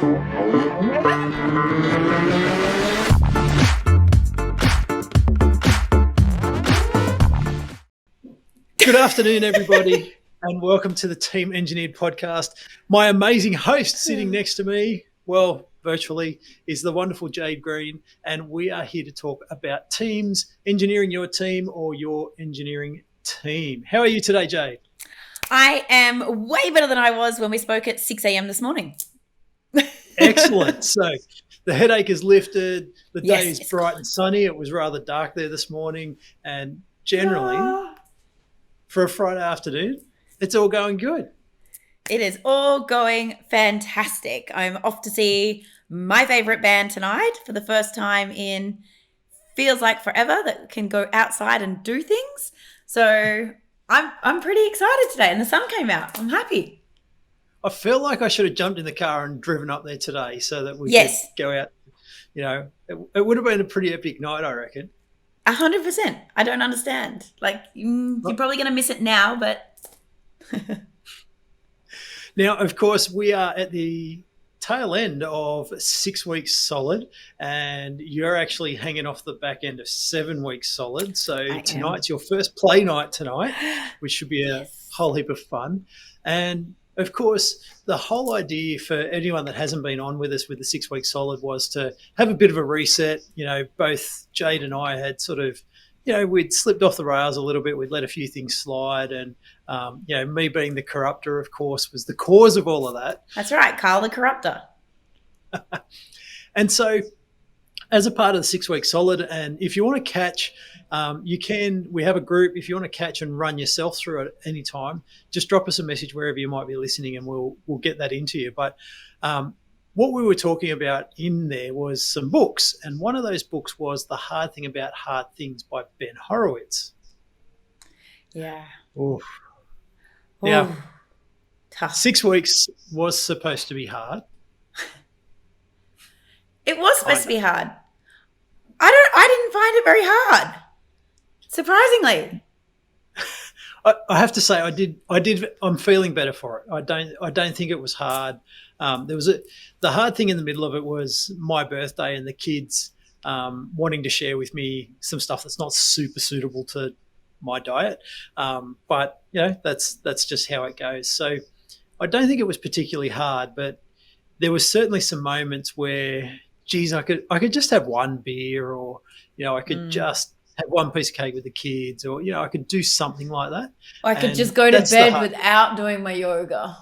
Good afternoon, everybody, and welcome to the Team Engineered podcast. My amazing host sitting next to me, well, virtually, is the wonderful Jade Green, and we are here to talk about teams, engineering your team or your engineering team. How are you today, Jade? I am way better than I was when we spoke at 6 a.m. this morning. Excellent. So the headache is lifted. The day is bright and sunny. It was rather dark there this morning. And generally, for a Friday afternoon, it's all going good. It is all going fantastic. I'm off to see my favorite band tonight for the first time in feels like forever that can go outside and do things. So I'm pretty excited today, and the sun came out. I'm happy. I feel like I should have jumped in the car and driven up there today so that we could go out. You know, it would have been a pretty epic night, I reckon. 100%. I don't understand. Like, you're probably going to miss it now, but... Now, of course, we are at the tail end of 6 weeks solid, and you're actually hanging off the back end of 7 weeks solid. So tonight's your first play night tonight, which should be a whole heap of fun. And of course, the whole idea for anyone that hasn't been on with us with the 6 weeks solid was to have a bit of a reset. You know, both Jade and I had sort of, you know, we'd slipped off the rails a little bit. We'd let a few things slide. And, you know, me being the corrupter, of course, was the cause of all of that. That's right. Carl the corrupter. And so as a part of the 6 week solid, and if you want to catch, we have a group. If you want to catch and run yourself through it at any time, just drop us a message wherever you might be listening and we'll get that into you. But what we were talking about in there was some books. And one of those books was The Hard Thing About Hard Things by Ben Horowitz. Yeah. Oof. Now, tough. 6 weeks was supposed to be hard. It was supposed to be hard. I didn't find it very hard. Surprisingly. I have to say I did. I'm feeling better for it. I don't think it was hard. The hard thing in the middle of it was my birthday and the kids wanting to share with me some stuff that's not super suitable to my diet. But you know, that's just how it goes. So I don't think it was particularly hard, but there was certainly some moments where, geez, I could just have one beer, or you know, I could just have one piece of cake with the kids, or you know, I could do something like that. Or I could just go to bed without doing my yoga,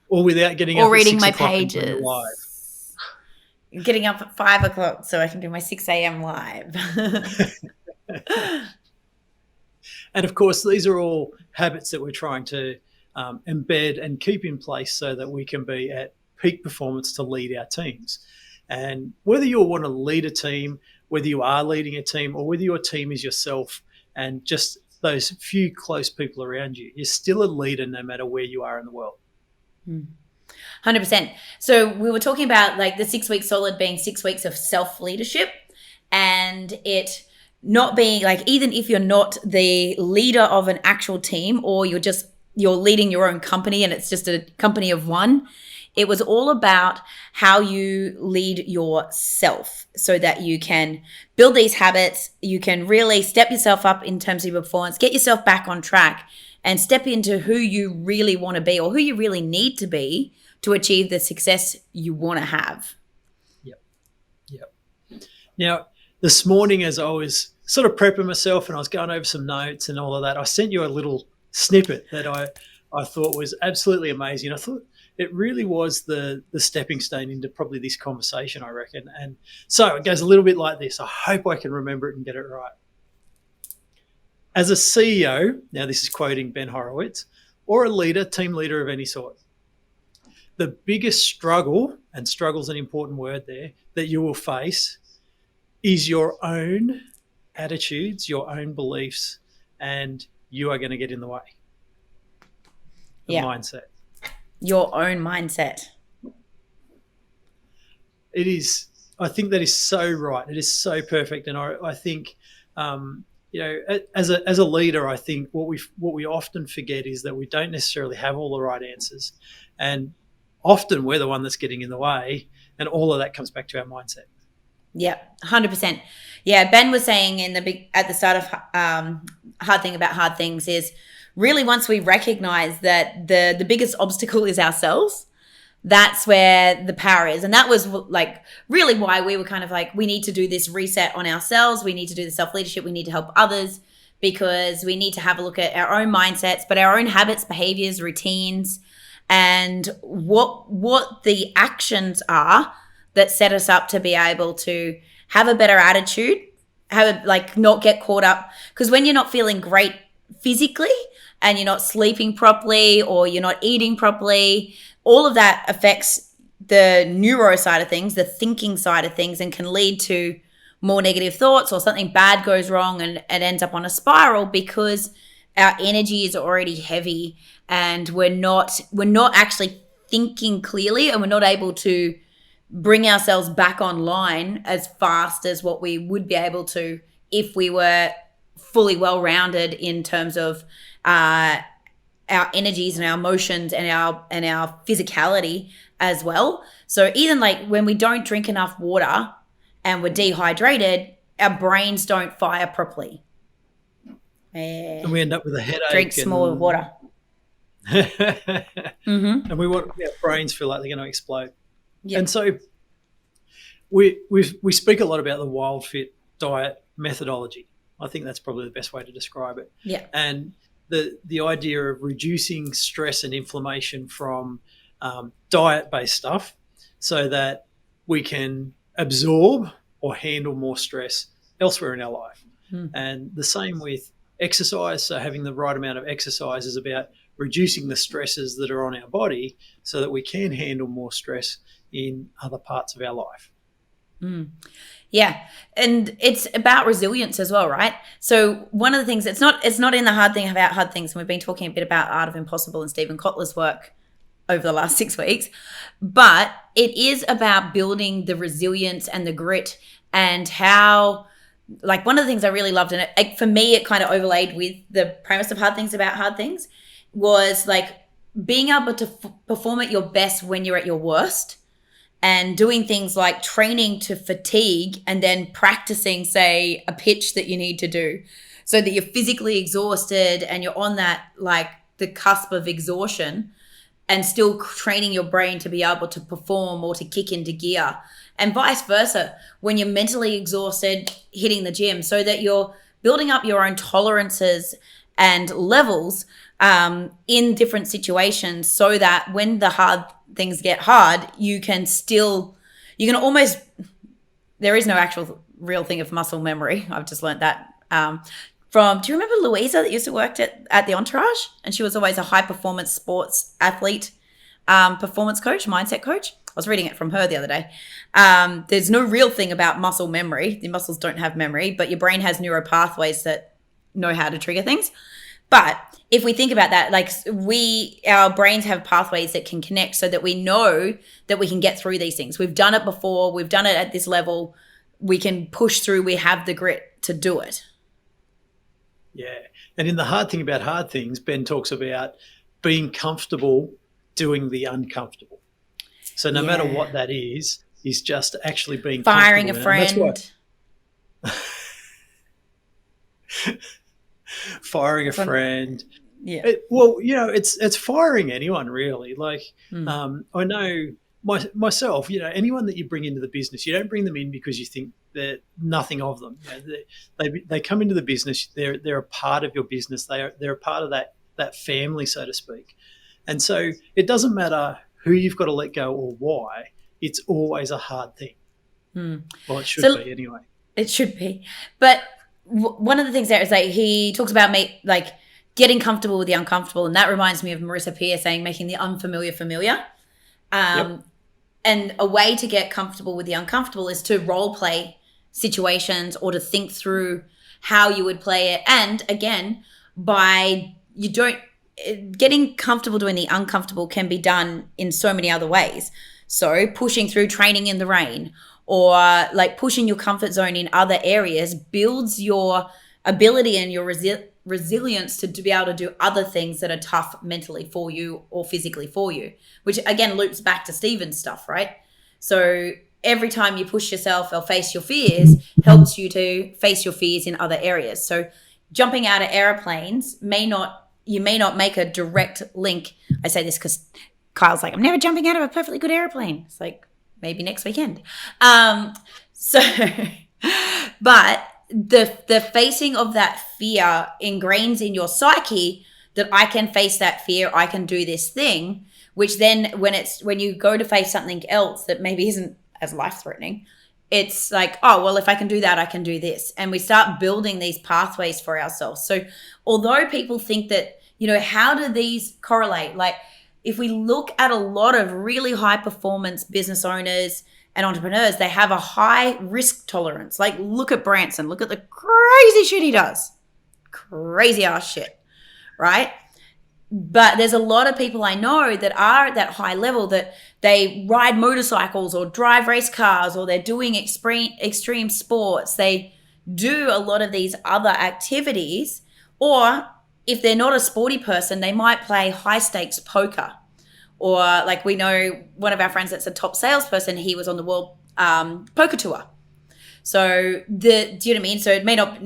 or without getting up or reading my pages. Getting up at 5 o'clock so I can do my 6 a.m. live. And of course, these are all habits that we're trying to embed and keep in place so that we can be at peak performance to lead our teams. And whether you want to lead a team, whether you are leading a team, or whether your team is yourself and just those few close people around you, you're still a leader no matter where you are in the world. 100%. So we were talking about like the 6 weeks solid being 6 weeks of self-leadership, and it not being like, even if you're not the leader of an actual team, or you're leading your own company and it's just a company of one, it was all about how you lead yourself so that you can build these habits. You can really step yourself up in terms of your performance, get yourself back on track, and step into who you really want to be, or who you really need to be to achieve the success you want to have. Yep. Now, this morning, as I was sort of prepping myself and I was going over some notes and all of that, I sent you a little snippet that I thought was absolutely amazing. I thought it really was the stepping stone into probably this conversation, I reckon. And so it goes a little bit like this. I hope I can remember it and get it right. As a CEO, now this is quoting Ben Horowitz, or a leader, team leader of any sort, the biggest struggle, and struggle's an important word there, that you will face is your own attitudes, your own beliefs, and you are going to get in the way. The mindset. Your own mindset. It is. I think that is so right. It is so perfect, and I think, you know, as a leader, I think what we often forget is that we don't necessarily have all the right answers, and often we're the one that's getting in the way, and all of that comes back to our mindset. Yeah, 100%. Yeah, Ben was saying at the start of Hard Thing About Hard Things is really once we recognize that the biggest obstacle is ourselves, that's where the power is. And that was like really why we were kind of like, we need to do this reset on ourselves. We need to do the self-leadership. We need to help others because we need to have a look at our own mindsets, but our own habits, behaviors, routines, and what the actions are that set us up to be able to have a better attitude, not get caught up. Because when you're not feeling great physically and you're not sleeping properly or you're not eating properly, all of that affects the neuro side of things, the thinking side of things, and can lead to more negative thoughts, or something bad goes wrong and it ends up on a spiral because our energy is already heavy and we're not actually thinking clearly, and we're not able to bring ourselves back online as fast as what we would be able to if we were fully well-rounded in terms of our energies and our emotions and our physicality as well. So even like when we don't drink enough water and we're dehydrated, our brains don't fire properly. And we end up with a headache. Drink more water. And our brains feel like they're going to explode. Yep. And so we speak a lot about the Wild Fit diet methodology. I think that's probably the best way to describe it. Yeah. And the idea of reducing stress and inflammation from diet-based stuff so that we can absorb or handle more stress elsewhere in our life. And the same with exercise. So having the right amount of exercise is about reducing the stresses that are on our body so that we can handle more stress in other parts of our life. Yeah. And it's about resilience as well, right? So one of the things, it's not in the Hard Thing About Hard Things, and we've been talking a bit about Art of Impossible and Stephen Kotler's work over the last 6 weeks, but it is about building the resilience and the grit, and how, like, one of the things I really loved, and for me, it kind of overlaid with the premise of Hard Things About Hard Things, was like being able to perform at your best when you're at your worst. And doing things like training to fatigue and then practicing, say, a pitch that you need to do so that you're physically exhausted and you're on that, like, the cusp of exhaustion, and still training your brain to be able to perform or to kick into gear, and vice versa. When you're mentally exhausted, hitting the gym, so that you're building up your own tolerances and levels in different situations, so that when the hard things get hard, you can almost, there is no actual real thing of muscle memory. I've just learned that do you remember Louisa that used to work at the Entourage? And she was always a high performance sports athlete, performance coach, mindset coach. I was reading it from her the other day. There's no real thing about muscle memory. The muscles don't have memory, but your brain has neural pathways that know how to trigger things. But if we think about that, like, our brains have pathways that can connect so that we know that we can get through these things. We've done it before. We've done it at this level. We can push through. We have the grit to do it. Yeah. And in the Hard Thing About Hard Things, Ben talks about being comfortable doing the uncomfortable. So no matter what that is just actually being firing a comfortable. friend. Firing a friend. Yeah. It's firing anyone, really. Like, I know myself, anyone that you bring into the business, you don't bring them in because you think that nothing of them. They come into the business. They're a part of your business. They're a part of that family, so to speak. And so it doesn't matter who you've got to let go or why. It's always a hard thing. Well, it should be anyway. It should be. But one of the things there is that he talks about getting comfortable with the uncomfortable, and that reminds me of Marissa Peer saying making the unfamiliar familiar. And a way to get comfortable with the uncomfortable is to role play situations or to think through how you would play it. And again, getting comfortable doing the uncomfortable can be done in so many other ways. So pushing through training in the rain, or like pushing your comfort zone in other areas, builds your ability and your resilience to be able to do other things that are tough mentally for you or physically for you, which again loops back to Stephen's stuff, right? So every time you push yourself or face your fears helps you to face your fears in other areas. So jumping out of airplanes you may not make a direct link. I say this because Kyle's like, I'm never jumping out of a perfectly good airplane. It's like, maybe next weekend. So, but the facing of that fear ingrains in your psyche that I can face that fear, I can do this thing, which then when you go to face something else that maybe isn't as life-threatening, it's like, oh, well, if I can do that, I can do this. And we start building these pathways for ourselves. So although people think that, how do these correlate? Like if we look at a lot of really high performance business owners and entrepreneurs, they have a high risk tolerance. Like look at Branson, look at the crazy shit he does. Crazy ass shit, right? But there's a lot of people I know that are at that high level that they ride motorcycles or drive race cars or they're doing extreme sports. They do a lot of these other activities, or if they're not a sporty person, they might play high stakes poker. Or like we know one of our friends that's a top salesperson, he was on the world poker tour. So do you know what I mean? So it may not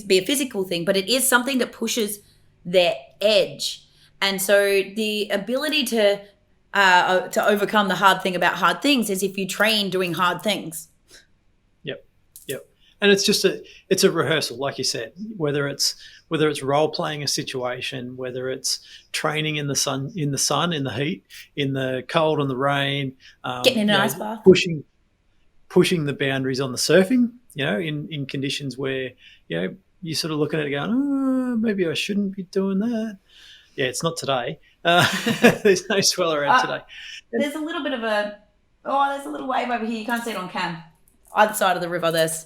be a physical thing, but it is something that pushes their edge. And so the ability to overcome the hard thing about hard things is if you train doing hard things. Yep. And it's just it's a rehearsal, like you said, whether it's role playing a situation, whether it's training in the sun, in the heat, in the cold and the rain, getting in an ice bath, pushing the boundaries on the surfing, in conditions where, you sort of look at it going, oh, maybe I shouldn't be doing that. Yeah, it's not today. There's no swell around today. There's a little bit of there's a little wave over here. You can't see it on cam. Either side of the river, there's.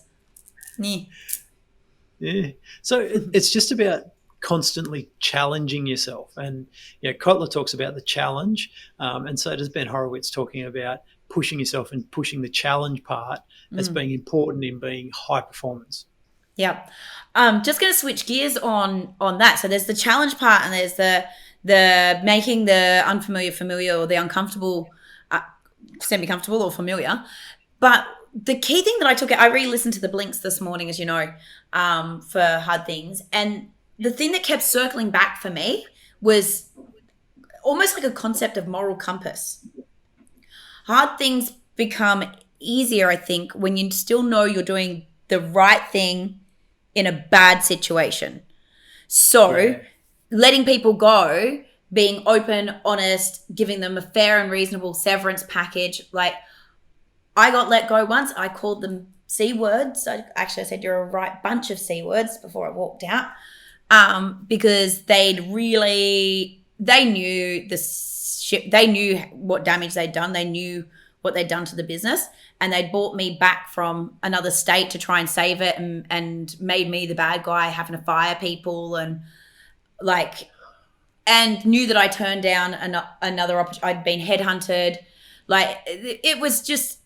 Yeah. So it's just about constantly challenging yourself. And, Kotler talks about the challenge. And so does Ben Horowitz, talking about pushing yourself and pushing the challenge part as being important in being high performance. Yeah. Just going to switch gears on that. So there's the challenge part and there's the making the unfamiliar familiar, or the uncomfortable semi-comfortable or familiar. But the key thing that I took, I re-listened to the Blinks this morning, as you know, for hard things. And the thing that kept circling back for me was almost like a concept of moral compass. Hard things become easier, I think, when you still know you're doing the right thing in a bad situation. So letting people go, being open, honest, giving them a fair and reasonable severance package. Like I got let go once. I called them C words. I said you're a right bunch of C words before I walked out, because they knew they knew what damage they'd done. They knew what they'd done to the business, and they'd brought me back from another state to try and save it, and made me the bad guy having to fire people and knew that I turned down another opportunity. I'd been headhunted. Like it was just,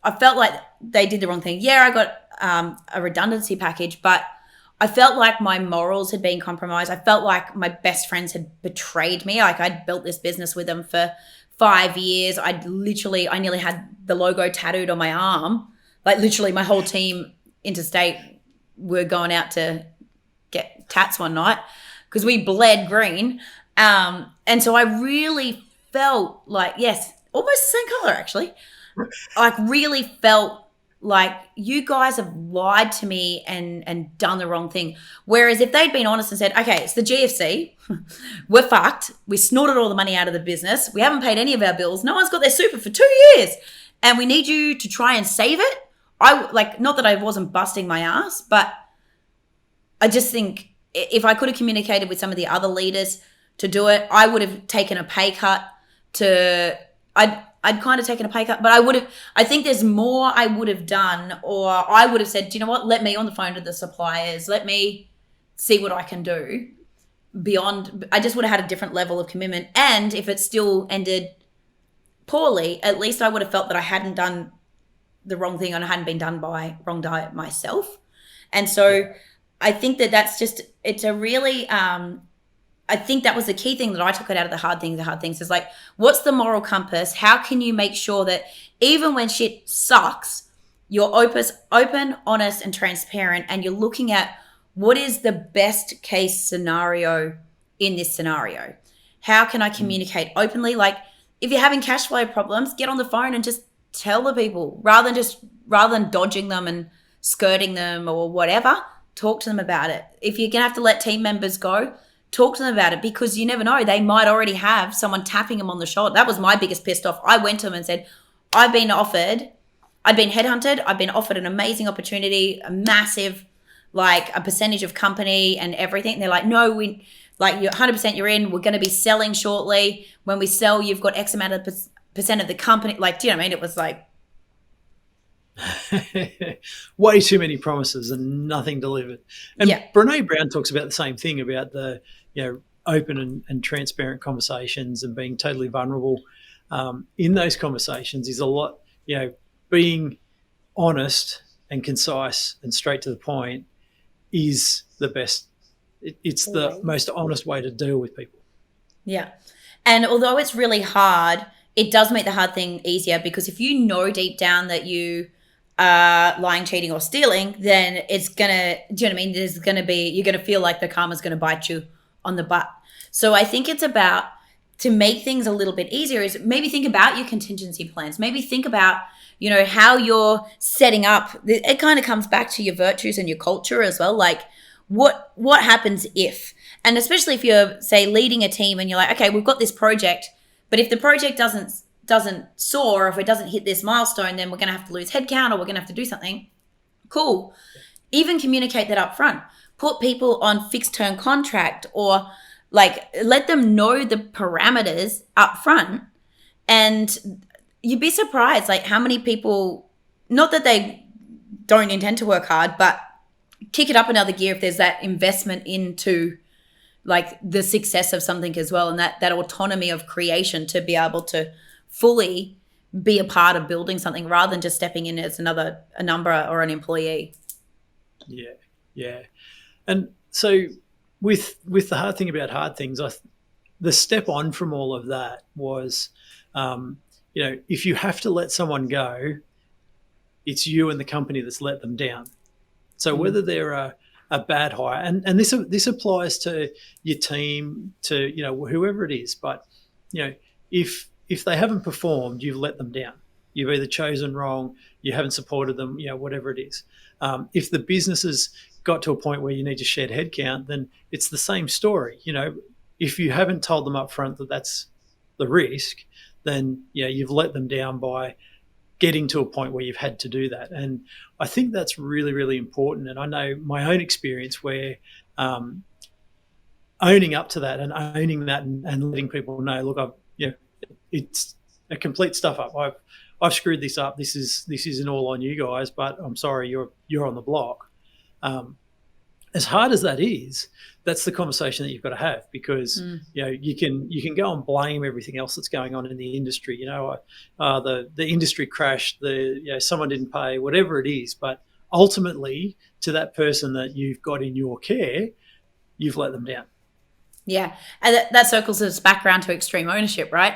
I felt like they did the wrong thing. Yeah, I got a redundancy package, but I felt like my morals had been compromised. I felt like my best friends had betrayed me. Like I'd built this business with them for 5 years. I nearly had the logo tattooed on my arm. Like literally my whole team interstate were going out to get tats one night because we bled green. And so I really felt like, yes, almost the same color actually. Like really felt like you guys have lied to me and done the wrong thing. Whereas if they'd been honest and said, okay, it's the GFC, we're fucked. We snorted all the money out of the business. We haven't paid any of our bills. No one's got their super for 2 years. And we need you to try and save it. Not that I wasn't busting my ass, but I just think if I could have communicated with some of the other leaders to do it, I would have taken a pay cut I'd kind of taken a pay cut, but I think there's more I would have done, or I would have said, do you know what? Let me on the phone to the suppliers. Let me see what I can do beyond. I just would have had a different level of commitment. And if it still ended poorly, at least I would have felt that I hadn't done the wrong thing and I hadn't been done by wrong diet myself. And so I think it's a really, I think that was the key thing that I took it out of the hard things is like, what's the moral compass? How can you make sure that even when shit sucks, you're open, honest, and transparent, and you're looking at what is the best case scenario in this scenario? How can I communicate openly? Like, if you're having cash flow problems, get on the phone and just tell the people rather than dodging them and skirting them or whatever. Talk to them about it. If you're going to have to let team members go, talk to them about it, because you never know. They might already have someone tapping them on the shoulder. That was my biggest pissed off. I went to them and said, I'd been headhunted. I've been offered an amazing opportunity, a massive, like a percentage of company and everything. And they're like, no, you're 100% you're in. We're going to be selling shortly. When we sell, you've got X amount of percent of the company. Like, do you know what I mean? It was like, way too many promises and nothing delivered. And Brene Brown talks about the same thing, about the open and transparent conversations and being totally vulnerable in those conversations is a lot. Being honest and concise and straight to the point is the best. It's the most honest way to deal with people. Yeah. And although it's really hard, it does make the hard thing easier, because if you know deep down that you are lying, cheating, or stealing, then it's going to, do you know what I mean? You're going to feel like the karma's going to bite you on the butt. So I think it's about, to make things a little bit easier, is maybe think about your contingency plans. Maybe think about, how you're setting up. It kind of comes back to your virtues and your culture as well. Like, what happens if, and especially if you're, say, leading a team and you're like, okay, we've got this project, but if the project doesn't soar, or if it doesn't hit this milestone, then we're going to have to lose headcount, or we're going to have to do something. Cool. Even communicate that up front. Put people on fixed term contract, or like let them know the parameters up front. And you'd be surprised like how many people, not that they don't intend to work hard, but kick it up another gear if there's that investment into like the success of something as well, and that autonomy of creation to be able to fully be a part of building something rather than just stepping in as a number or an employee. Yeah. And so with the hard thing about hard things, the step on from all of that was, if you have to let someone go, it's you and the company that's let them down. So whether they're a bad hire, and this applies to your team, to whoever it is, but if they haven't performed, you've let them down. You've either chosen wrong, you haven't supported them, whatever it is. If the business has got to a point where you need to shed headcount, then it's the same story. If you haven't told them up front that that's the risk, then you've let them down by getting to a point where you've had to do that. And I think that's really, really important. And I know my own experience where owning up to that and owning that and letting people know, look, it's a complete stuff up. I've screwed this up. This isn't all on you guys, but I'm sorry, you're on the block. As hard as that is, that's the conversation that you've got to have, because you can go and blame everything else that's going on in the industry. The industry crashed, someone didn't pay, whatever it is. But ultimately, to that person that you've got in your care, you've let them down. Yeah, and that circles us back around to extreme ownership, right?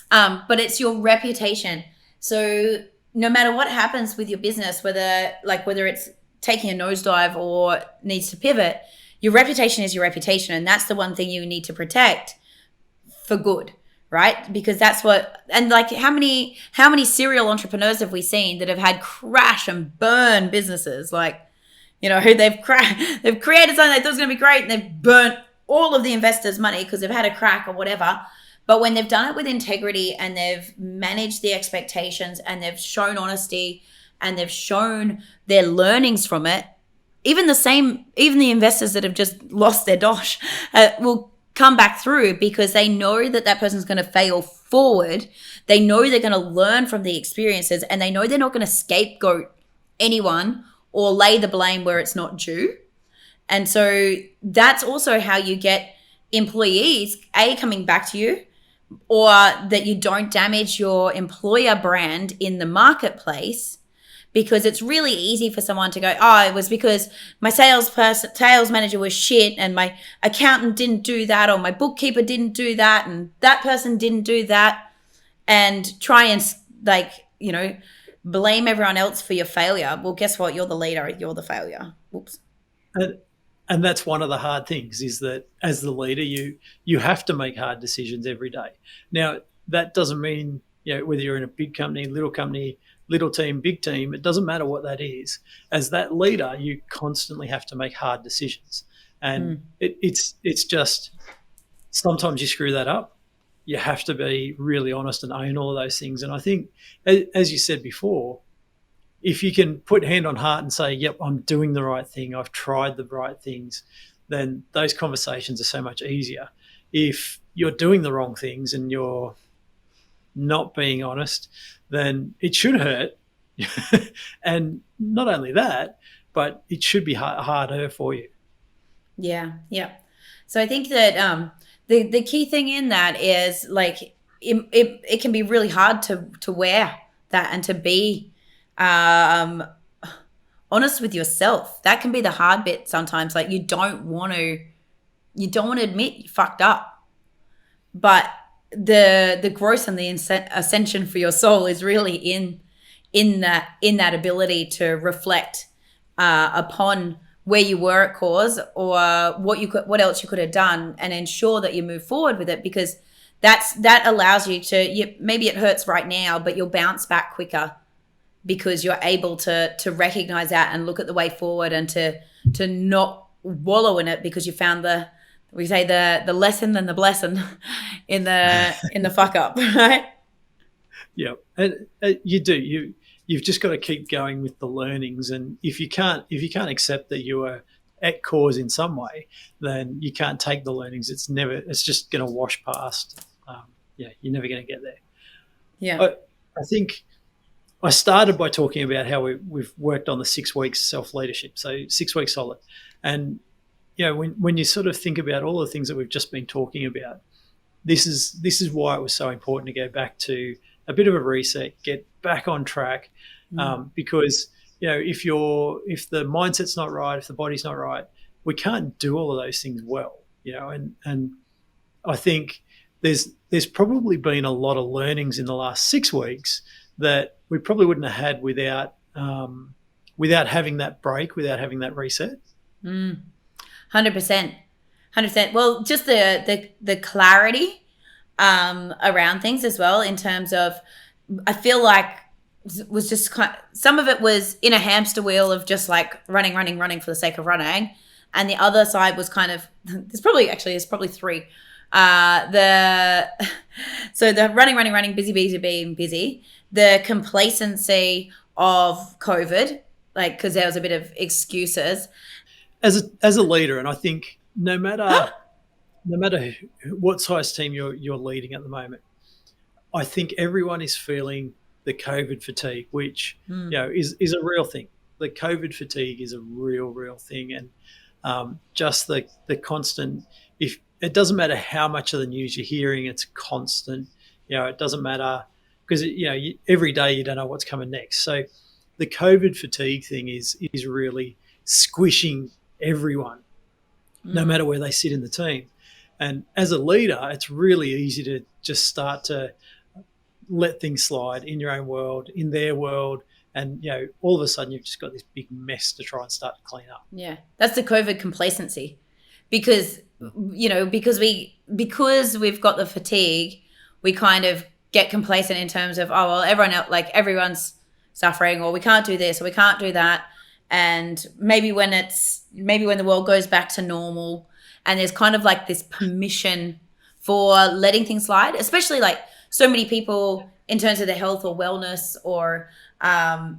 But it's your reputation. So no matter what happens with your business, whether it's taking a nosedive or needs to pivot, your reputation is your reputation. And that's the one thing you need to protect for good, right? Because that's what, and like how many serial entrepreneurs have we seen that have had crash and burn businesses? Like, they've created something they thought was going to be great, and they've burnt all of the investors' money because they've had a crack or whatever. But when they've done it with integrity and they've managed the expectations and they've shown honesty and they've shown their learnings from it, even the investors that have just lost their dosh will come back through, because they know that person's going to fail forward. They know they're going to learn from the experiences, and they know they're not going to scapegoat anyone or lay the blame where it's not due. And so that's also how you get employees, coming back to you, or that you don't damage your employer brand in the marketplace, because it's really easy for someone to go, oh, it was because my sales manager was shit and my accountant didn't do that, or my bookkeeper didn't do that, and that person didn't do that, and try and blame everyone else for your failure. Well, guess what? You're the leader. You're the failure. Whoops. And that's one of the hard things, is that as the leader, you have to make hard decisions every day. Now, that doesn't mean, whether you're in a big company, little team, big team, it doesn't matter what that is. As that leader, you constantly have to make hard decisions. And it's just, sometimes you screw that up. You have to be really honest and own all of those things. And I think, as you said before, if you can put hand on heart and say, yep, I'm doing the right thing, I've tried the right things, then those conversations are so much easier. If you're doing the wrong things and you're not being honest, then it should hurt. And not only that, but it should be harder for you. Yeah. So I think that the key thing in that is, like, it can be really hard to wear that and to be honest with yourself. That can be the hard bit sometimes. Like, you don't want to admit you fucked up, but the growth and the ascension for your soul is really in that ability to reflect upon where you were at cause, or what else you could have done, and ensure that you move forward with it, because that allows you to, maybe it hurts right now, but you'll bounce back quicker because you're able to recognize that and look at the way forward, and to not wallow in it, because you found the lesson and the blessing in the fuck up, right? Yeah, and you do. You've just got to keep going with the learnings, and if you can't accept that you are at cause in some way, then you can't take the learnings. It's just going to wash past. You're never going to get there. Yeah, I think I started by talking about how we've worked on the 6 weeks self-leadership, so 6 weeks solid, and when you sort of think about all the things that we've just been talking about, this is why it was so important to go back to a bit of a reset, get back on track, because if the mindset's not right, if the body's not right, we can't do all of those things well, and I think there's probably been a lot of learnings in the last 6 weeks that we probably wouldn't have had without having that break, without having that reset. 100%. Well, just the clarity around things as well, in terms of, I feel like it was just some of it was in a hamster wheel of just like running for the sake of running, and the other side was kind of, there's probably three. So the running, busy, the complacency of COVID, like, because there was a bit of excuses. As a leader, and I think no matter what size team you're leading at the moment, I think everyone is feeling the COVID fatigue, which is a real thing. The COVID fatigue is a real thing, and just the constant. If it doesn't matter how much of the news you're hearing, it's constant. It doesn't matter, because every day you don't know what's coming next. So the COVID fatigue thing is really squishing everyone, no matter where they sit in the team. And as a leader, it's really easy to just start to let things slide in your own world, in their world, and all of a sudden you've just got this big mess to try and start to clean up. Yeah, that's the COVID complacency, because because we've got the fatigue, we kind of get complacent in terms of, oh well, everyone else, like, everyone's suffering, or we can't do this, or we can't do that. And maybe when the world goes back to normal, and there's kind of like this permission for letting things slide, especially like so many people in terms of their health or wellness or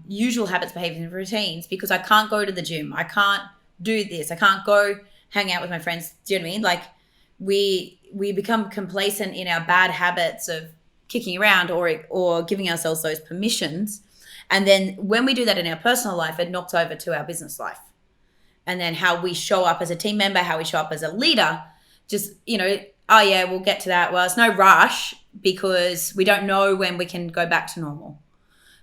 usual habits, behaviors, and routines, because I can't go to the gym, I can't do this, I can't go hang out with my friends. Do you know what I mean? Like, we become complacent in our bad habits of kicking around or giving ourselves those permissions. And then when we do that in our personal life, it knocks over to our business life. And then how we show up as a team member, how we show up as a leader, just, oh yeah, we'll get to that. Well, it's no rush because we don't know when we can go back to normal.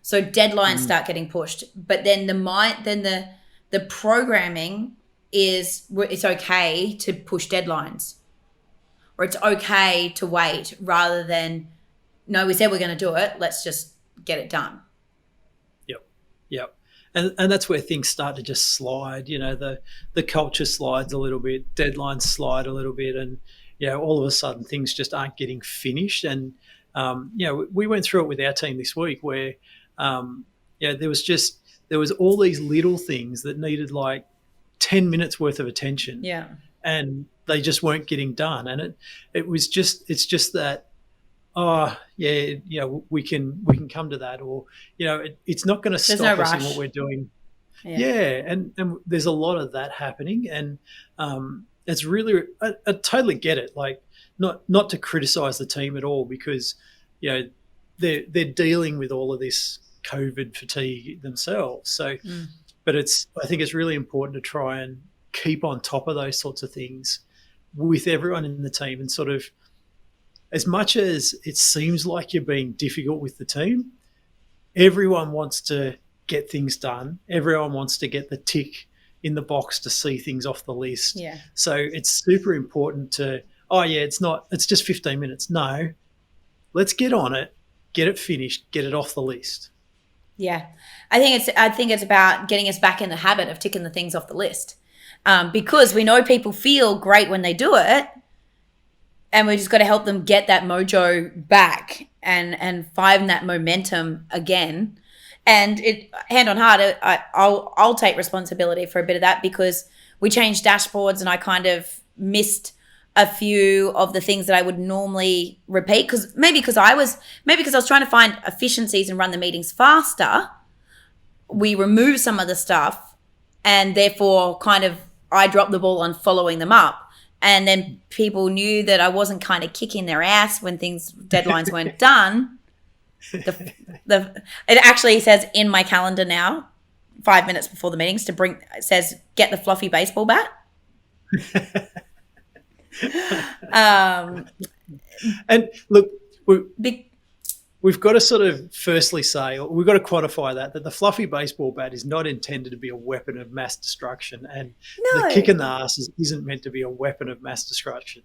So deadlines start getting pushed, but then the programming is it's okay to push deadlines, or it's okay to wait rather than, no, we said we're going to do it, let's just get it done. Yep. And that's where things start to just slide. You know, the culture slides a little bit, deadlines slide a little bit, and all of a sudden things just aren't getting finished. And we went through it with our team this week where there was all these little things that needed like 10 minutes worth of attention. Yeah. And they just weren't getting done. And it's just that, we can come to that, or it's not going to stop us in what we're doing. And there's a lot of that happening, and it's really, I totally get it. Like, not to criticize the team at all, because they're dealing with all of this COVID fatigue themselves. So, but I think it's really important to try and keep on top of those sorts of things with everyone in the team, and sort of, as much as it seems like you're being difficult with the team, everyone wants to get things done. Everyone wants to get the tick in the box to see things off the list. Yeah. So it's super important to, it's just 15 minutes. No, let's get on it, get it finished, get it off the list. Yeah. I think it's about getting us back in the habit of ticking the things off the list. Because we know people feel great when they do it, and we just got to help them get that mojo back and find that momentum again. And hand on heart, I'll take responsibility for a bit of that, because we changed dashboards and I kind of missed a few of the things that I would normally repeat, because I was trying to find efficiencies and run the meetings faster. We removed some of the stuff, and therefore kind of I dropped the ball on following them up. And then people knew that I wasn't kind of kicking their ass when deadlines weren't done. It actually says in my calendar now, 5 minutes before the meetings, it says, get the fluffy baseball bat. And look, we've got to sort of firstly say, we've got to quantify that the fluffy baseball bat is not intended to be a weapon of mass destruction, and the kick in the ass isn't meant to be a weapon of mass destruction.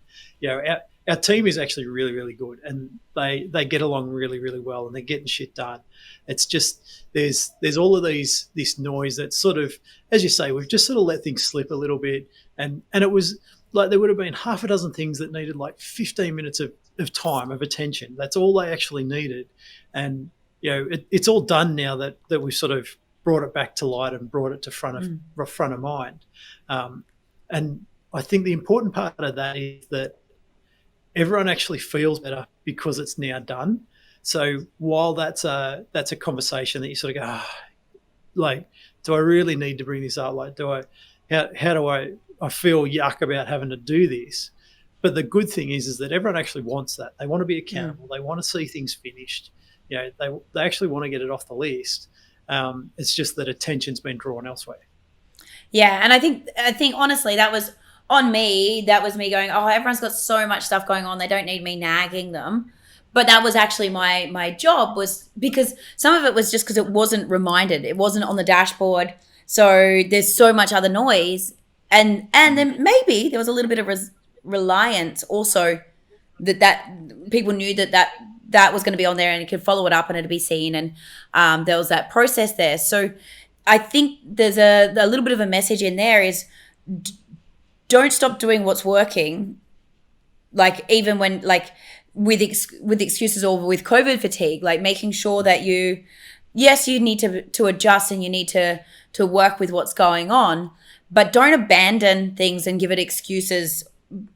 Our team is actually really, really good, and they get along really, really well, and they're getting shit done. It's just there's all of this noise that sort of, as you say, we've just sort of let things slip a little bit, and it was like there would have been half a dozen things that needed like 15 minutes of time, of attention. That's all they actually needed. And it's all done now that we've sort of brought it back to light and brought it to front of mind. And I think the important part of that is that everyone actually feels better because it's now done. So while that's a conversation that you sort of go, like, do I really need to bring this up? Like, how do I feel yuck about having to do this? But the good thing is that everyone actually wants that. They want to be accountable. They want to see things finished. They actually want to get it off the list. It's just that attention's been drawn elsewhere. Yeah, and I think honestly that was on me. That was me going, everyone's got so much stuff going on. They don't need me nagging them. But that was actually my job, was because some of it was just because it wasn't reminded. It wasn't on the dashboard. So there's so much other noise. And then maybe there was a little bit of reliance also that people knew that was going to be on there and you could follow it up and it'd be seen, and there was that process there. So I think there's a little bit of a message in there is don't stop doing what's working, like even when like with excuses or with COVID fatigue, like making sure that you need to adjust and you need to work with what's going on, but don't abandon things and give it excuses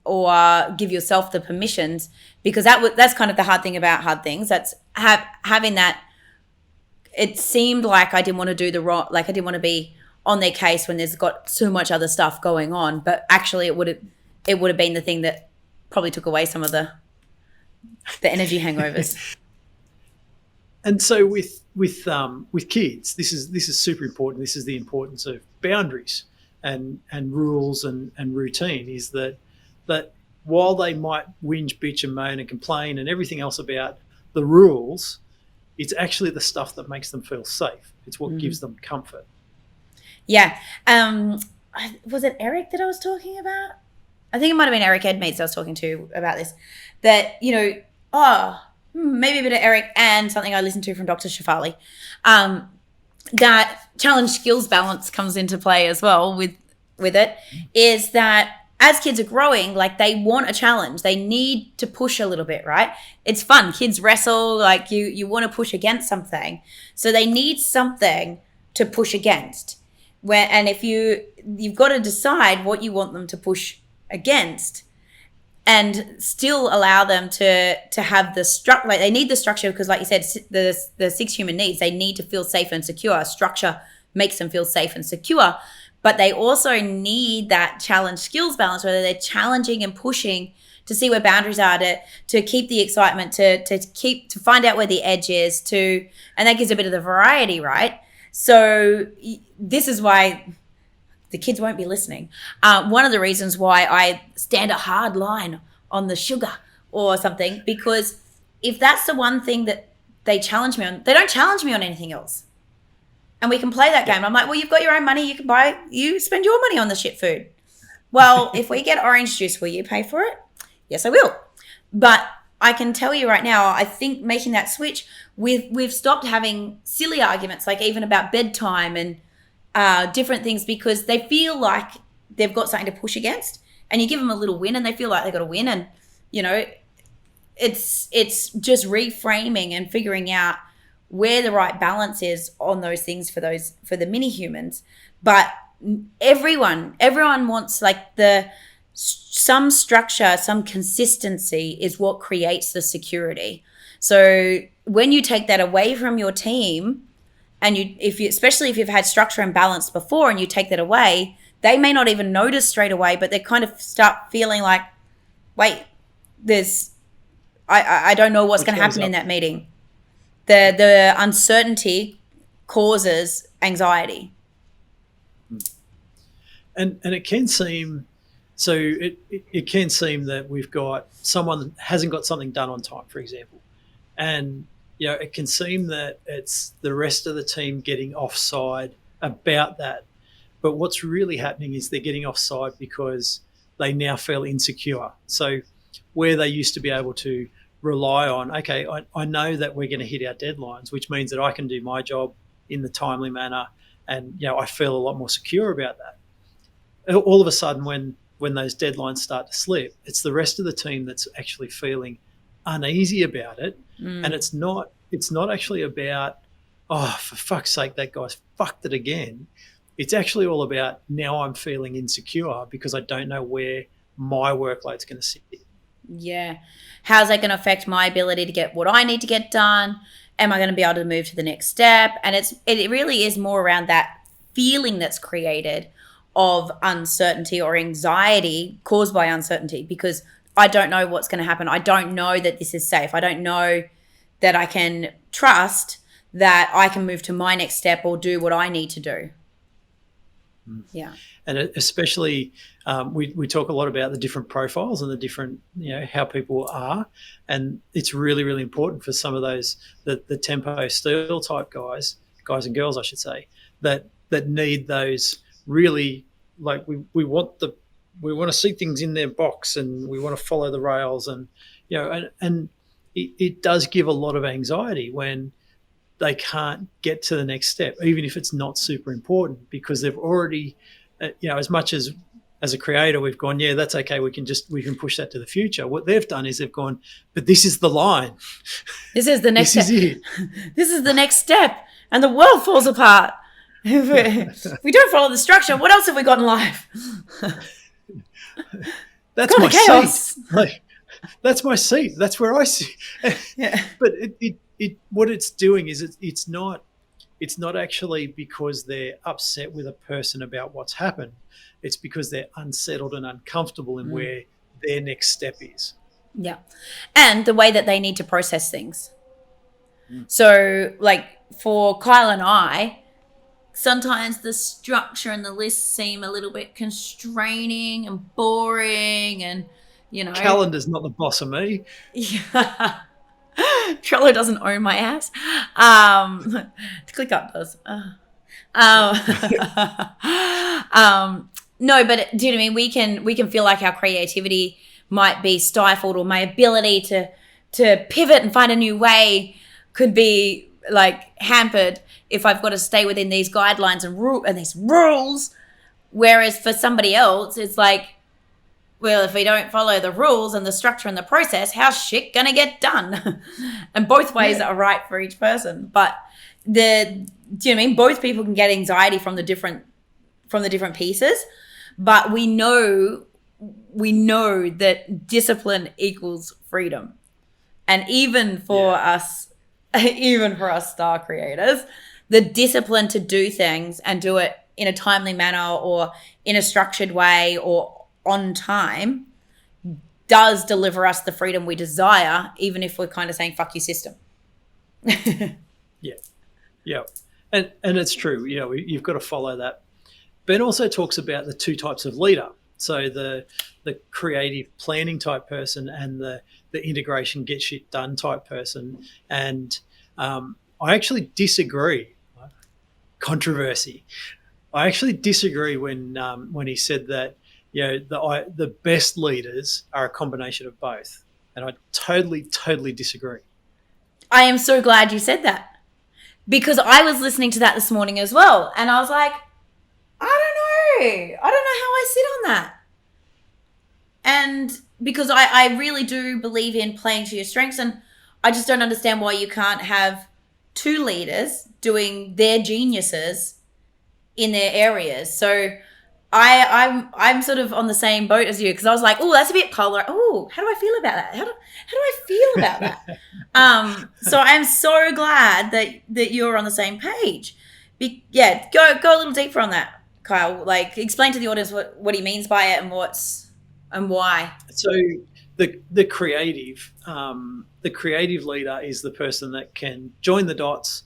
or give yourself the permissions, because that's kind of the hard thing about hard things. That's having that. It seemed like I didn't want to do the wrong, like I didn't want to be on their case when there's got so much other stuff going on. But actually, it would have been the thing that probably took away some of the energy hangovers. And so with kids, this is super important. This is the importance of boundaries and rules and routine. Is that while they might whinge, bitch and moan and complain and everything else about the rules, it's actually the stuff that makes them feel safe. It's what gives them comfort. Yeah. Was it Eric that I was talking about? I think it might have been Eric Edmeades I was talking to about this. That, maybe a bit of Eric and something I listened to from Dr. Shafali. That challenge skills balance comes into play as well with it, is that as kids are growing, like they want a challenge. They need to push a little bit, right? It's fun. Kids wrestle, like you want to push against something. So they need something to push against. And if you've got to decide what you want them to push against and still allow them to have the structure. Like they need the structure because, like you said, the 6 human needs, they need to feel safe and secure. Structure makes them feel safe and secure, but they also need that challenge skills balance, whether they're challenging and pushing to see where boundaries are, to keep the excitement, to find out where the edge is, and that gives a bit of the variety, right? So this is why the kids won't be listening. One of the reasons why I stand a hard line on the sugar or something, because if that's the one thing that they challenge me on, they don't challenge me on anything else. And we can play that game. I'm like, well, you've got your own money. You spend your money on the shit food. Well, if we get orange juice, will you pay for it? Yes, I will. But I can tell you right now, I think making that switch, we've stopped having silly arguments, like even about bedtime and different things, because they feel like they've got something to push against, and you give them a little win and they feel like they've got to win. And, it's just reframing and figuring out where the right balance is on those things for the mini humans. But everyone wants like some structure, some consistency is what creates the security. So when you take that away from your team, and especially if you've had structure and balance before, and you take that away, they may not even notice straight away, but they kind of start feeling like, wait, I don't know what's going to happen in that meeting. The uncertainty causes anxiety. And it can seem, so it can seem that we've got someone that hasn't got something done on time, for example. And, it can seem that it's the rest of the team getting offside about that. But what's really happening is they're getting offside because they now feel insecure. So where they used to be able to rely on, okay, I know that we're going to hit our deadlines, which means that I can do my job in the timely manner, and I feel a lot more secure about that. All of a sudden, when those deadlines start to slip, it's the rest of the team that's actually feeling uneasy about it. And it's not actually about, oh, for fuck's sake, that guy's fucked it again. It's actually all about, now I'm feeling insecure because I don't know where my workload's going to sit. Yeah. How's that going to affect my ability to get what I need to get done? Am I going to be able to move to the next step? And it really is more around that feeling that's created of uncertainty or anxiety caused by uncertainty, because I don't know what's going to happen. I don't know that this is safe. I don't know that I can trust that I can move to my next step or do what I need to do. Yeah. And especially we talk a lot about the different profiles and the different, how people are. And it's really, really important for some of those, the tempo steel type guys and girls, I should say, that need those really, like we want to see things in their box, and we want to follow the rails, and and it does give a lot of anxiety when they can't get to the next step, even if it's not super important, because they've already, as much as a creator, we've gone, yeah, that's okay. We can push that to the future. What they've done is they've gone, but this is the line. This is the next this step. Is it. This is the next step, and the world falls apart. If we don't follow the structure, what else have we got in life? That's my seat. Like, that's my seat. That's where I sit. Yeah. But it what it's doing is it's not actually because they're upset with a person about what's happened. It's because they're unsettled and uncomfortable in where their next step is. Yeah. And the way that they need to process things. So like for Kyle and I, sometimes the structure and the lists seem a little bit constraining and boring, and calendar's not the boss of me. Yeah. Trello doesn't own my ass. ClickUp does. No, but do you know what I mean? We can feel like our creativity might be stifled, or my ability to pivot and find a new way could be like hampered if I've got to stay within these guidelines and these rules. Whereas for somebody else, it's like, well, if we don't follow the rules and the structure and the process, how's shit gonna get done? And both ways are right for each person. But do you know what I mean? Both people can get anxiety from the different pieces, but we know that discipline equals freedom. And even for us star creators, the discipline to do things and do it in a timely manner or in a structured way or on time does deliver us the freedom we desire, even if we're kind of saying fuck your system. Yeah. And it's true. You know, you've got to follow that. Ben also talks about the two types of leader. So the creative planning type person and the integration get shit done type person. And I actually disagree. Controversy. I actually disagree when he said that, you know, the best leaders are a combination of both. And I totally disagree. I am so glad you said that, because I was listening to that this morning as well. And I was like, I don't know how I sit on that. And because I really do believe in playing to your strengths, and I just don't understand why you can't have two leaders doing their geniuses in their areas. So I'm sort of on the same boat as you, because I was like, oh, that's a bit polar. Oh, how do I feel about that? How do I feel about that? So I'm so glad that you're on the same page. Go a little deeper on that, Kyle. Like, explain to the audience what he means by it and why. So the creative leader is the person that can join the dots,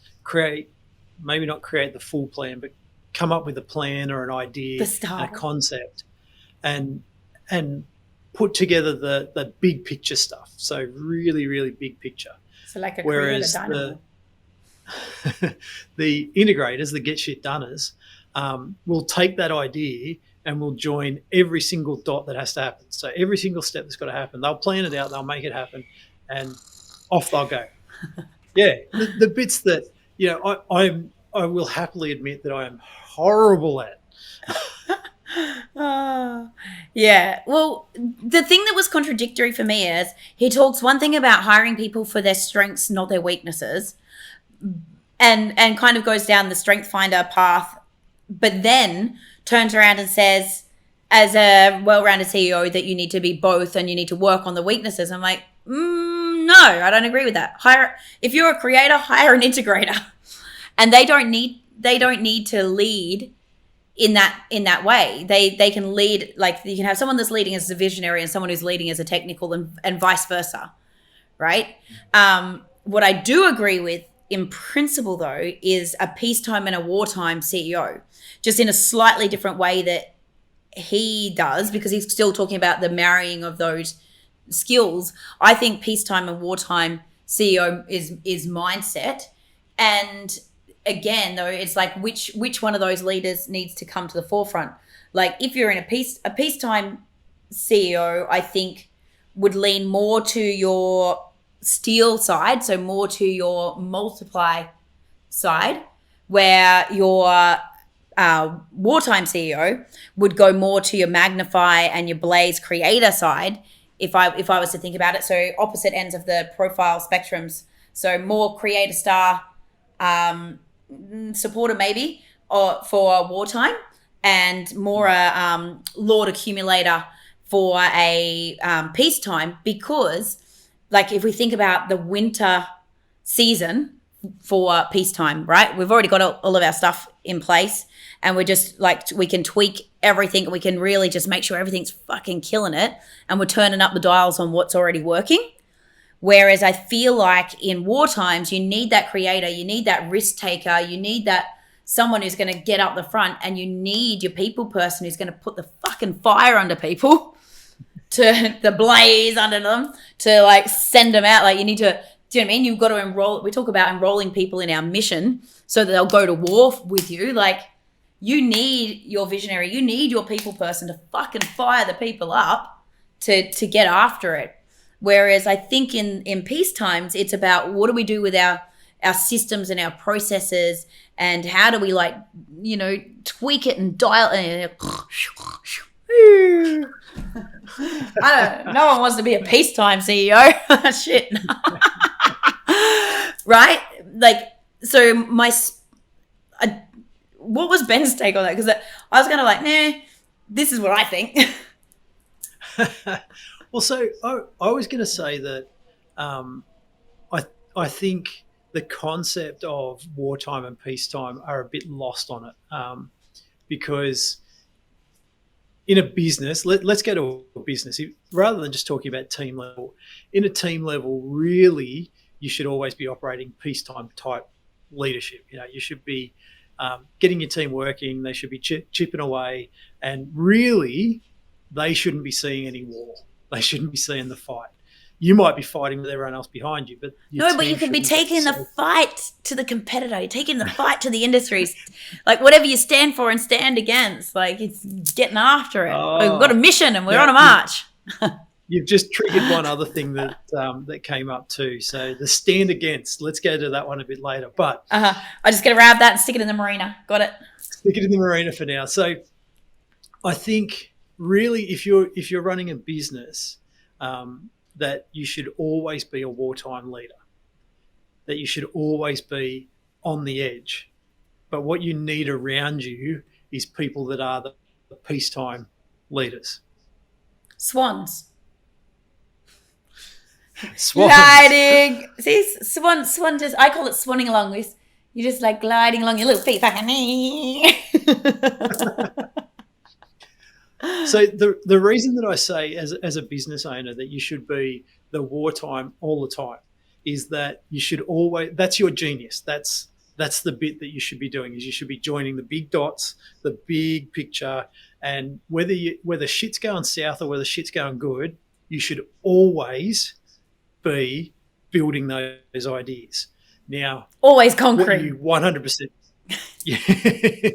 maybe not create the full plan, but come up with a plan or an idea, a concept, and put together the big picture stuff. So really, really big picture. So like a Whereas the integrators, the get shit doners, will take that idea and will join every single dot that has to happen. So every single step that's got to happen, they'll plan it out, they'll make it happen, and off they'll go. Yeah, the bits that, you know, I will happily admit that I am horrible at. Yeah. Well, the thing that was contradictory for me is he talks one thing about hiring people for their strengths, not their weaknesses, and kind of goes down the strength finder path, but then turns around and says, as a well-rounded CEO, that you need to be both and you need to work on the weaknesses. I'm like, no, I don't agree with that. If you're a creator, hire an integrator. And they don't need to lead in that way. They can lead, like, you can have someone that's leading as a visionary and someone who's leading as a technical, and vice versa, right? What I do agree with in principle, though, is a peacetime and a wartime CEO, just in a slightly different way that he does, because he's still talking about the marrying of those skills. I think peacetime and wartime CEO is mindset. And again, though, it's like which one of those leaders needs to come to the forefront. Like, if you're in a peacetime CEO, I think would lean more to your steal side, so more to your multiply side, where your wartime CEO would go more to your magnify and your blaze creator side, if I was to think about it. So opposite ends of the profile spectrums. So more creator star, supporter maybe, or for wartime, and more a Lord accumulator for a peacetime. Because, like, if we think about the winter season for peacetime, right? We've already got all of our stuff in place, and we're just like, we can tweak everything. We can really just make sure everything's fucking killing it, and we're turning up the dials on what's already working. Whereas I feel like in war times, you need that creator, you need that risk taker, you need that someone who's going to get up the front, and you need your people person who's going to put the fucking fire under people, to the blaze under them, to like send them out. Like, you need to Do you know what I mean? You've got to enroll. We talk about enrolling people in our mission so that they'll go to war with you. Like, you need your visionary, you need your people person to fucking fire the people up to get after it. Whereas I think in peace times, it's about what do we do with our systems and our processes, and how do we, like, you know, tweak it and dial it. I don't. No one wants to be a peacetime CEO. Shit. Right? Like, so what was Ben's take on that? Because I was kind of like, nah, this is what I think. Well, so I was going to say that I think the concept of wartime and peacetime are a bit lost on it, because in a business, let's go to a business, rather than just talking about team level. In a team level, really, you should always be operating peacetime type leadership. You know, you should be getting your team working. They should be chipping away, and really, they shouldn't be seeing any war. They shouldn't be seeing the fight. You might be fighting with everyone else behind you, but but you could be taking the fight to the competitor. You're taking the fight to the industries, like whatever you stand for and stand against. Like, it's getting after it. We've got a mission and we're on a march. You've just triggered one other thing that came up too. So the stand against. Let's go to that one a bit later. But I just got to grab that and stick it in the marina. Got it. Stick it in the marina for now. So I think really, if you're running a business, that you should always be a wartime leader, that you should always be on the edge. But what you need around you is people that are the peacetime leaders. Swans. Gliding. See, swan just, I call it swanning along. You're just like gliding along your little feet. So the reason that I say as a business owner that you should be the wartime all the time is that you should always, that's your genius. That's the bit that you should be doing, is you should be joining the big dots, the big picture, and whether shit's going south or whether shit's going good, you should always be building those ideas. Now, always concrete. You 100%. Yeah.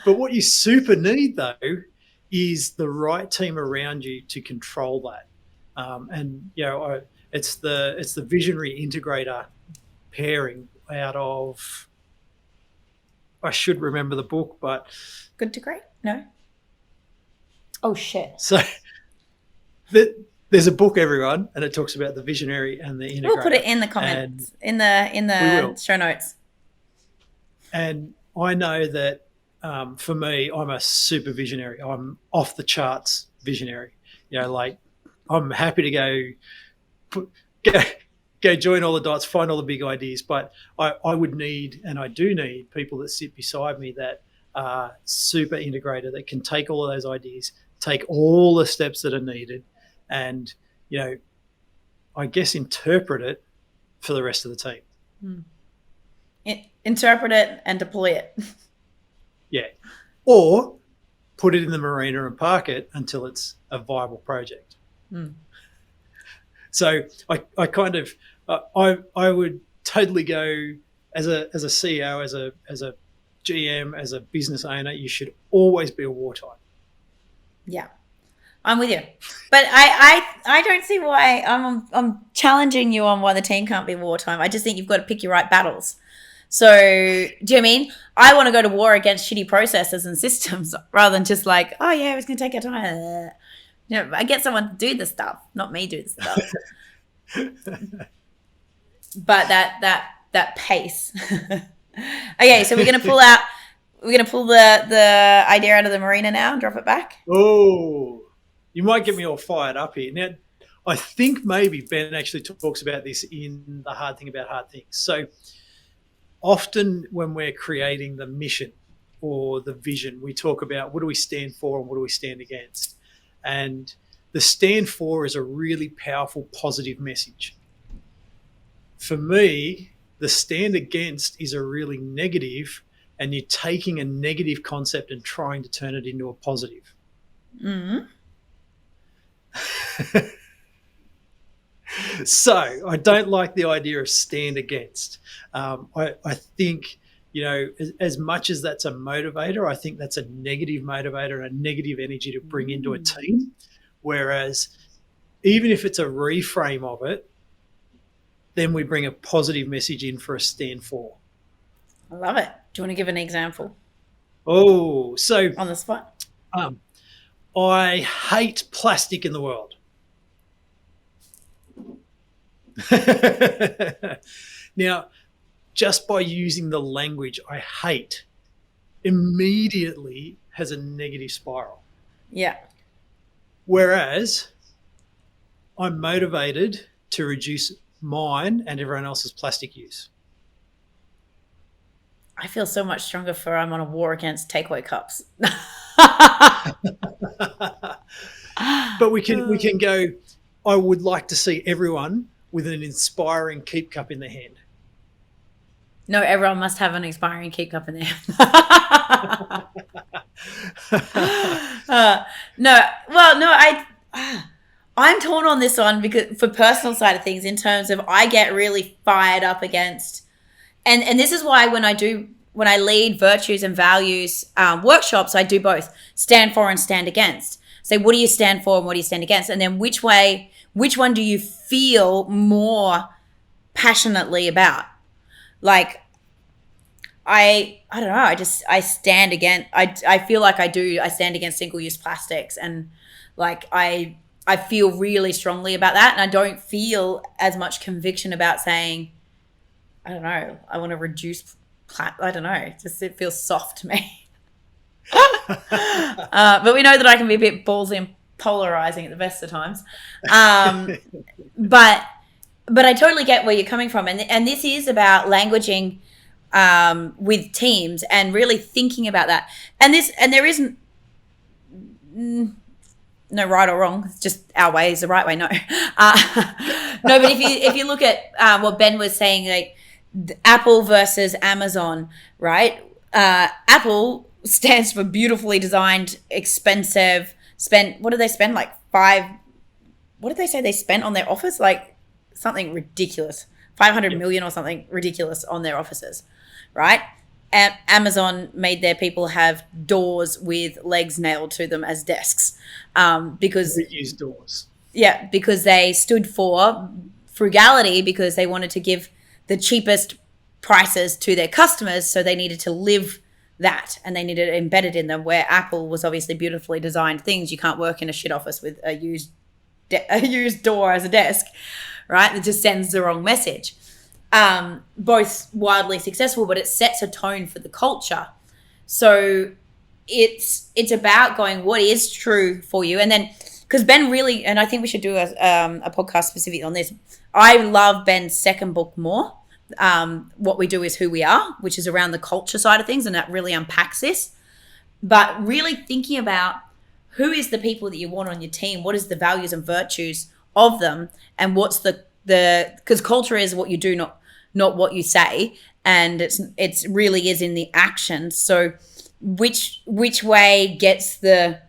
But what you super need though is the right team around you to control that. And you know, it's the visionary integrator pairing out of, I should remember the book, but Good to Great? No. Oh shit. So there's a book, everyone, and it talks about the visionary and the integrator. We'll put it in the comments, in the show notes. And I know that for me, I'm a super visionary. I'm off the charts visionary. You know, like, I'm happy to go join all the dots, find all the big ideas. But I would need, and I do need, people that sit beside me that are super integrated, that can take all of those ideas, take all the steps that are needed, and, you know, I guess interpret it for the rest of the team. Interpret it and deploy it. Yeah. Or put it in the marina and park it until it's a viable project. So I kind of, I would totally go as a CEO, as a GM, as a business owner, you should always be a wartime. Yeah, I'm with you. But I don't see why I'm challenging you on why the team can't be wartime. I just think you've got to pick your right battles. So, do you know what I mean? I want to go to war against shitty processes and systems rather than just like, oh yeah, it's going to take our time. You know, I get someone to do the stuff, not me do the stuff. But that pace. Okay, so we're going to pull the idea out of the marina now and drop it back. Oh, you might get me all fired up here. Now, I think maybe Ben actually talks about this in The Hard Thing About Hard Things. So, often when we're creating the mission or the vision, we talk about what do we stand for and what do we stand against. And the stand for is a really powerful, positive message. For me, the stand against is a really negative, and you're taking a negative concept and trying to turn it into a positive. Mm-hmm. So I don't like the idea of stand against. I think, as much as that's a motivator, I think that's a negative motivator and a negative energy to bring into a team. Whereas even if it's a reframe of it, then we bring a positive message in for a stand for. I love it. Do you want to give an example? Oh, so on the spot. I hate plastic in the world. Now, just by using the language I hate immediately has a negative spiral. Yeah. Whereas I'm motivated to reduce mine and everyone else's plastic use. I feel so much stronger for I'm on a war against takeaway cups. But we can go, I would like to see everyone with an inspiring keep cup in their hand. No, everyone must have an inspiring keep cup in their hand. I'm torn on this one because for personal side of things, in terms of I get really fired up against, and this is why when I lead virtues and values workshops, I do both stand for and stand against. Say, what do you stand for and what do you stand against? And then which one do you feel more passionately about? Like, I don't know. I stand against, I feel like I stand against single-use plastics, and like I feel really strongly about that. And I don't feel as much conviction about saying, I don't know, I want to reduce, I don't know, it feels soft to me. But we know that I can be a bit ballsy and polarizing at the best of times. But I totally get where you're coming from. And this is about languaging with teams and really thinking about that. And there isn't no right or wrong. It's just our way is the right way. No. No, but if you look at what Ben was saying, like Apple versus Amazon, right? Apple stands for beautifully designed, expensive, what did they spend? Like what did they say they spent on their office? Like something ridiculous, 500 million or something ridiculous on their offices, right? And Amazon made their people have doors with legs nailed to them as desks, because use doors. Yeah, because they stood for frugality, because they wanted to give the cheapest prices to their customers, so they needed to live that, and they needed it embedded in them. Where Apple was obviously beautifully designed things. You can't work in a shit office with a used door as a desk, right? It just sends the wrong message. Both wildly successful, but it sets a tone for the culture. So it's about going, what is true for you? And then, because Ben really, and I think we should do a podcast specifically on this. I love Ben's second book more. What We Do Is Who We Are, which is around the culture side of things, and that really unpacks this. But really thinking about who is the people that you want on your team, what is the values and virtues of them, and what's the because culture is what you do, not what you say, and it's really is in the action. So which way gets the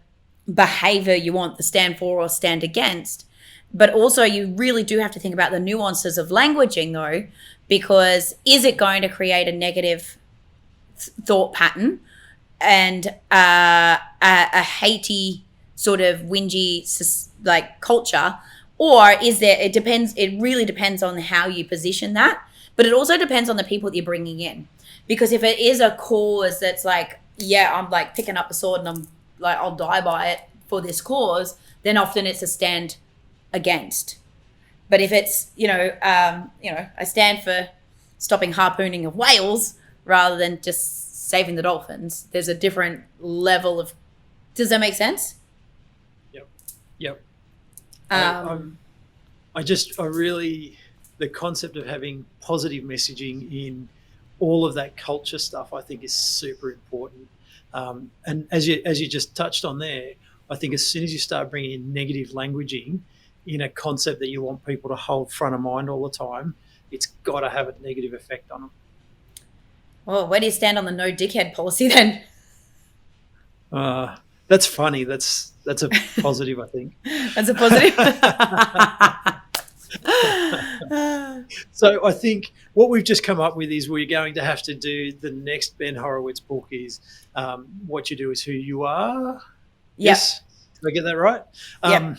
behavior you want, the stand for or stand against. But also you really do have to think about the nuances of languaging though, because is it going to create a negative thought pattern and a hatey sort of whingy like culture, or is there, it really depends on how you position that, but it also depends on the people that you're bringing in. Because if it is a cause that's like, yeah, I'm like picking up a sword and I'm like, I'll die by it for this cause, then often it's a stand against. But if it's, I stand for stopping harpooning of whales rather than just saving the dolphins, there's a different level of, does that make sense? Yep. I really, the concept of having positive messaging in all of that culture stuff, I think is super important. And as you just touched on there, I think as soon as you start bringing in negative languaging in a concept that you want people to hold front of mind all the time, it's got to have a negative effect on them. Well, where do you stand on the no dickhead policy then? That's funny. That's a positive, I think. That's a positive. So I think what we've just come up with is we're going to have to do the next Ben Horowitz book is What You Do Is Who You Are. Yep. Yes? Did I get that right? Yep.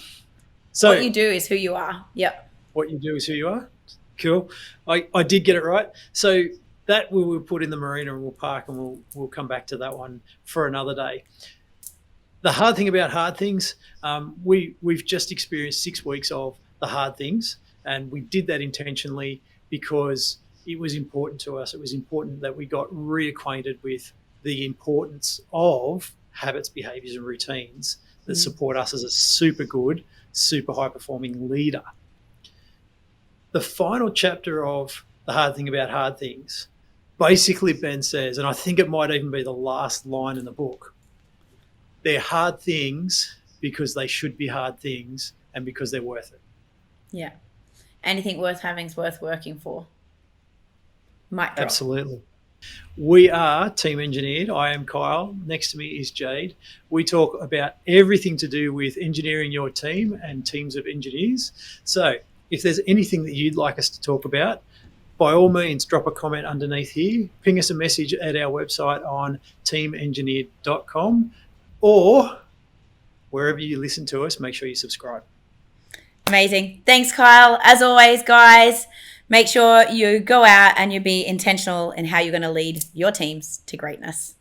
So what you do is who you are. Yep. What You Do Is Who You Are. Cool. I did get it right. So that we will put in the marina and we'll park and we'll come back to that one for another day. The hard thing about hard things, we've just experienced 6 weeks of the hard things, and we did that intentionally because it was important to us. It was important that we got reacquainted with the importance of habits, behaviors, and routines that support us as a super good, super high performing leader. The final chapter of The Hard Thing About Hard Things, basically Ben says, and I think it might even be the last line in the book, they're hard things because they should be hard things and because they're worth it. Yeah. Anything worth having is worth working for. Mic drop. Absolutely. We are Team Engineered. I am Kyle. Next to me is Jade. We talk about everything to do with engineering your team and teams of engineers. So if there's anything that you'd like us to talk about, by all means, drop a comment underneath here. Ping us a message at our website on teamengineered.com. Or wherever you listen to us, make sure you subscribe. Amazing. Thanks, Kyle. As always, guys, make sure you go out and you be intentional in how you're going to lead your teams to greatness.